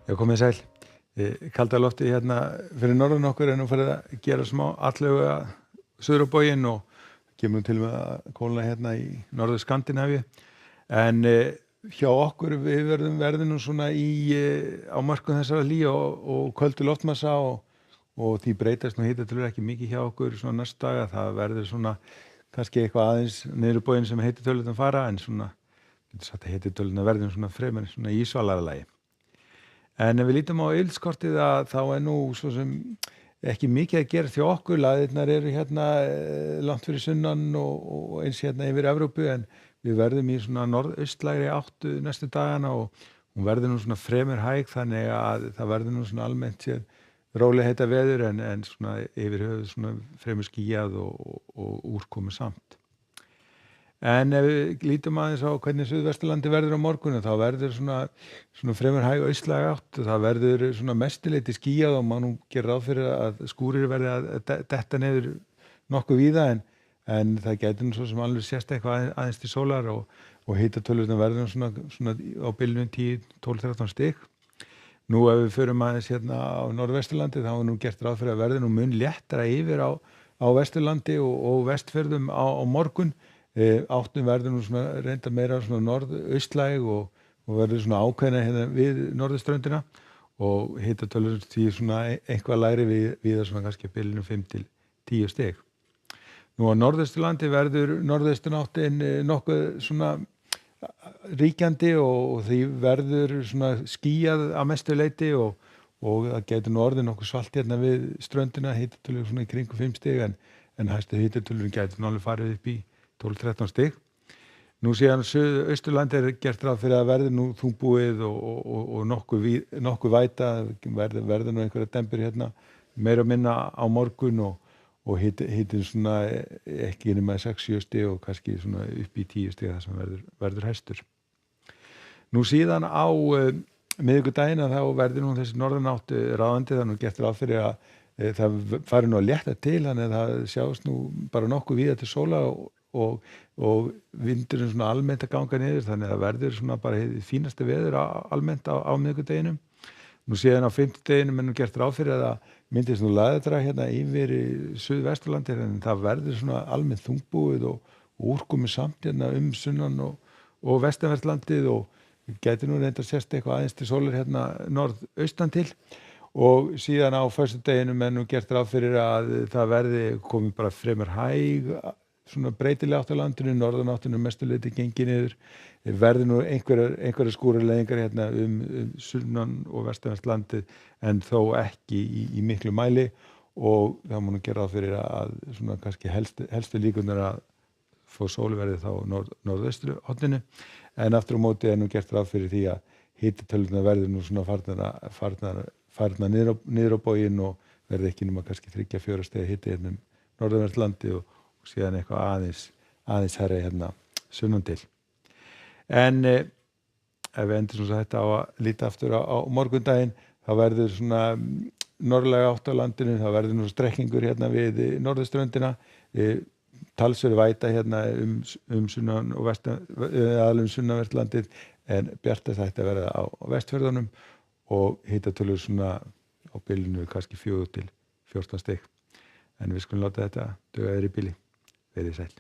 Já, komið sæl. Kalda loftið hérna fyrir norðan okkur nú farið að gera smá allavega suður á bóginn og kemur til með að kólna hérna í norður Skandinavíu. En hjá okkur við verðum nú svona á mörkum þessara hlýja og köldu loftmassa og því breytast nú hitatölur ekki mikið hjá okkur svona næstu daga. Það verður svona kannski eitthvað aðeins niður á bóginn sem hitatölurnar fara en svona getur sagt að hitatölurnar verður svona fremur svona í svalara lagi. En ef við lítum á yfirlitskortið að þá nú svo sem ekki mikið að gera hjá okkur. Laðirnar eru hérna langt fyrir sunnan og eins hérna yfir Evrópu en við verðum í svona norðaustlægri áttu næstu dagana og hún verður nú svona fremur hæg þannig að það verður nú svona almennt séð rólega heita veður en svona yfir höfuð svona fremur skýjað og úrkomu samt. En ef við lítum aðeins á hvernig Suðvesturlandi verður á morgun þá verður svona fremur hæg austlæg átt. Það verður svona mestuleyti skýjað og má nú gera ráð fyrir að skúrir verði að detta niður nokkuð víða en það gæti nú svo sem alveg sést eitthvað aðeins til sólar og hitatölurnar verður svona á bilinu 10, 12, 13 stig. Nú ef við förum aðeins hérna á Norðvesturlandi þá nú gert ráð fyrir að verður nú mun léttara yfir á Vesturlandi og Vestfjörðum á morgun. Áttin verður nú svona reynda meira svona norðaustlæg og verður svona ákveðna hérna við norðurströndina og hitatölur því svona eitthvað lægri við svona kannski á bilinu 5 til 10 stig. Nú á Norðausturlandi verður norðausturáttin nokkuð svona ríkjandi og því verður svona skýjað að mestu leyti og það getur nú orðið nokkuð svalt hérna við ströndina, hitatölur svona í kringum 5 stig en hæstu hitatölur getur nú alveg farið upp í 12-13 stig. Nú síðan Suðausturlandi gert ráð fyrir að verði nú þungbúið og nokkuð væta, verður nú einhverja dembur hérna meira og minna á morgun og hitin svona ekki nema 6-7 stig og kannski svona upp í 10 stig það sem verður hæstur. Nú síðan á miðvikudaginn þá verður nú þessi norðanátt ráðandi þannig gert ráð fyrir að það fari nú að létta til þannig að það sjást nú bara nokkuð víða til sóla og vindurinn svona almennt að ganga niður þannig að það verður svona bara fínasta veður almennt á miðvikudeginum. Nú síðan á fimmtudeginum nú gert ráð fyrir að það myndist nú læðadrag hérna yfir í Suðvesturlandi en það verður svona almennt þungbúið og úrkomu samt hérna sunnan og vestanverðlandið og gæti nú reyndar sést eitthvað aðeins til sólar hérna norðaustan til. Og síðan á föstudeginum nú gert ráð fyrir að það verði komið bara fremur hæg svona breytileg átt á landinu, norðanáttinu mestu leyti gengið niður. Verði nú einhverjar skúraleiðingar hérna sunnan og vestanvert en þó ekki í miklu mæli og það má nú gera ráð fyrir að svona kannski helstu líkurnar að fá sólverði þá norðaustri horninu en aftur á móti nú gert ráð fyrir því að hitatölurnar verður nú svona farnar niður á bóginn og verði ekki nema kannski 3-4 stiga hiti hérna norðanvert landi og síðan eitthvað aðeins herra hérna sunnan til. En ef við endur svona þetta á að líta aftur á morgundaginn þá verður svona norðlæga átt á landinu, það verður nú strekkingur hérna við norðurströndina, talsverð væta hérna sunnan og aðalum sunnanvert landið en bjartast ætti að verða á Vestfjörðunum og hitatölur svona á bilinu kannski 4 til 14 stig. En við skulum láta þetta duga í bili. Verið sæl.